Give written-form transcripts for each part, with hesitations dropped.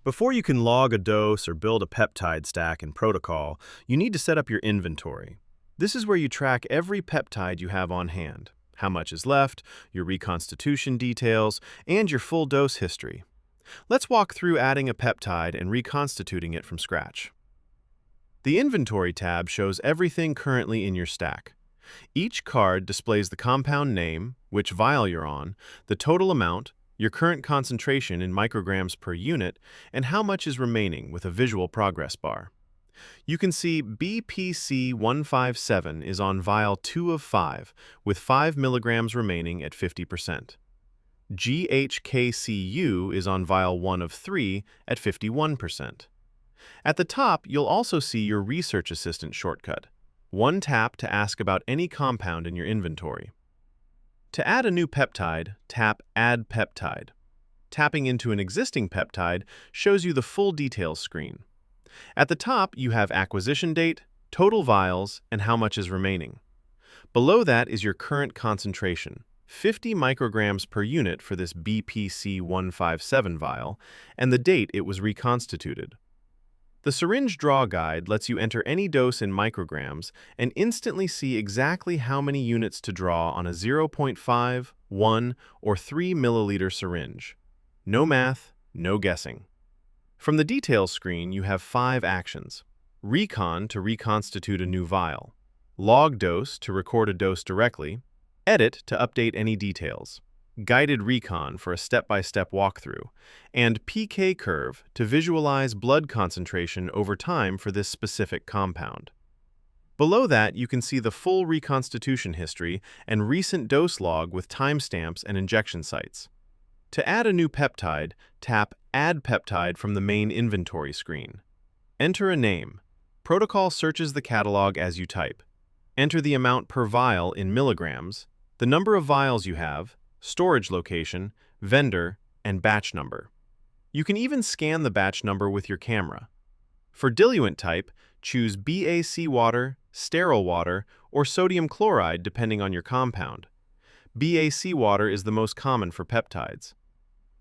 Before you can log a dose or build a peptide stack in Protocol, you need to set up your inventory. This is where you track every peptide you have on hand, how much is left, your reconstitution details, and your full dose history. Let's walk through adding a peptide and reconstituting it from scratch. The Inventory tab shows everything currently in your stack. Each card displays the compound name, which vial you're on, the total amount, your current concentration in micrograms per unit, and how much is remaining with a visual progress bar. You can see BPC157 is on vial 2 of 5, with 5 milligrams remaining at 50%. GHKCU is on vial 1 of 3 at 51%. At the top, you'll also see your Research Assistant shortcut. One tap to ask about any compound in your inventory. To add a new peptide, tap Add Peptide. Tapping into an existing peptide shows you the full details screen. At the top, you have acquisition date, total vials, and how much is remaining. Below that is your current concentration, 50 micrograms per unit for this BPC157 vial, and the date it was reconstituted. The Syringe Draw Guide lets you enter any dose in micrograms and instantly see exactly how many units to draw on a 0.5, 1, or 3 milliliter syringe. No math, no guessing. From the details screen, you have 5 actions. Recon to reconstitute a new vial. Log dose to record a dose directly. Edit to update any details. Guided Recon for a step-by-step walkthrough, and PK curve to visualize blood concentration over time for this specific compound. Below that, you can see the full reconstitution history and recent dose log with timestamps and injection sites. To add a new peptide, tap Add Peptide from the main inventory screen. Enter a name. Protocol searches the catalog as you type. Enter the amount per vial in milligrams, the number of vials you have, storage location, vendor, and batch number. You can even scan the batch number with your camera. For diluent type, choose BAC water, sterile water, or sodium chloride depending on your compound. BAC water is the most common for peptides.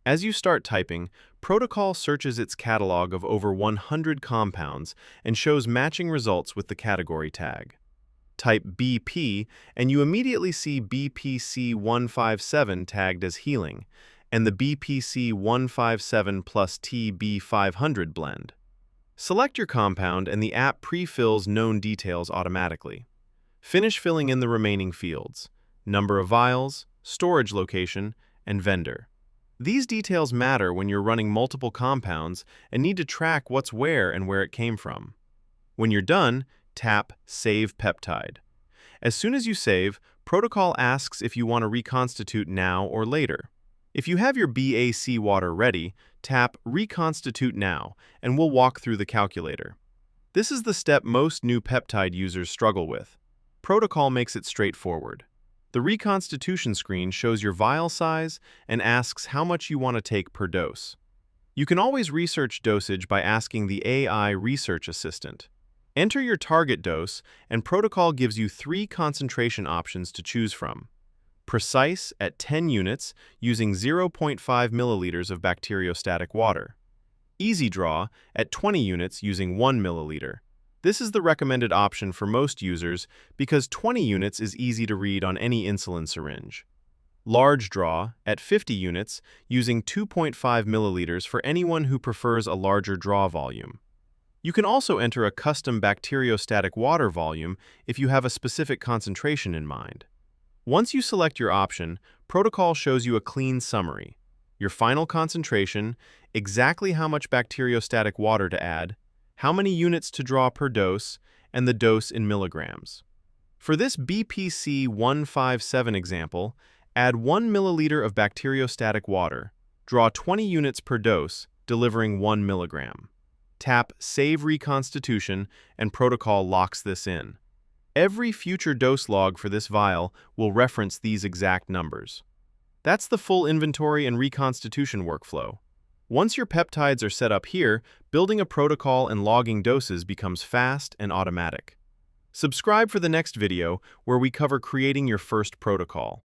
As you start typing, Protocol searches its catalog of over 100 compounds and shows matching results with the category tag. Type BP, and you immediately see BPC157 tagged as healing, and the BPC157 plus TB500 blend. Select your compound, and the app pre-fills known details automatically. Finish filling in the remaining fields: number of vials, storage location, and vendor. These details matter when you're running multiple compounds and need to track what's where and where it came from. When you're done, tap Save Peptide. As soon as you save, Protocol asks if you want to reconstitute now or later. If you have your BAC water ready, tap Reconstitute Now, and we'll walk through the calculator. This is the step most new peptide users struggle with. Protocol makes it straightforward. The reconstitution screen shows your vial size and asks how much you want to take per dose. You can always research dosage by asking the AI Research Assistant. Enter your target dose, and Protocol gives you 3 concentration options to choose from. Precise at 10 units using 0.5 milliliters of bacteriostatic water. Easy Draw at 20 units using 1 milliliter. This is the recommended option for most users because 20 units is easy to read on any insulin syringe. Large Draw at 50 units using 2.5 milliliters for anyone who prefers a larger draw volume. You can also enter a custom bacteriostatic water volume if you have a specific concentration in mind. Once you select your option, Protocol shows you a clean summary: your final concentration, exactly how much bacteriostatic water to add, how many units to draw per dose, and the dose in milligrams. For this BPC157 example, add 1 milliliter of bacteriostatic water, draw 20 units per dose, delivering 1 milligram. Tap Save Reconstitution, and Protocol locks this in. Every future dose log for this vial will reference these exact numbers. That's the full inventory and reconstitution workflow. Once your peptides are set up here, building a protocol and logging doses becomes fast and automatic. Subscribe for the next video where we cover creating your first protocol.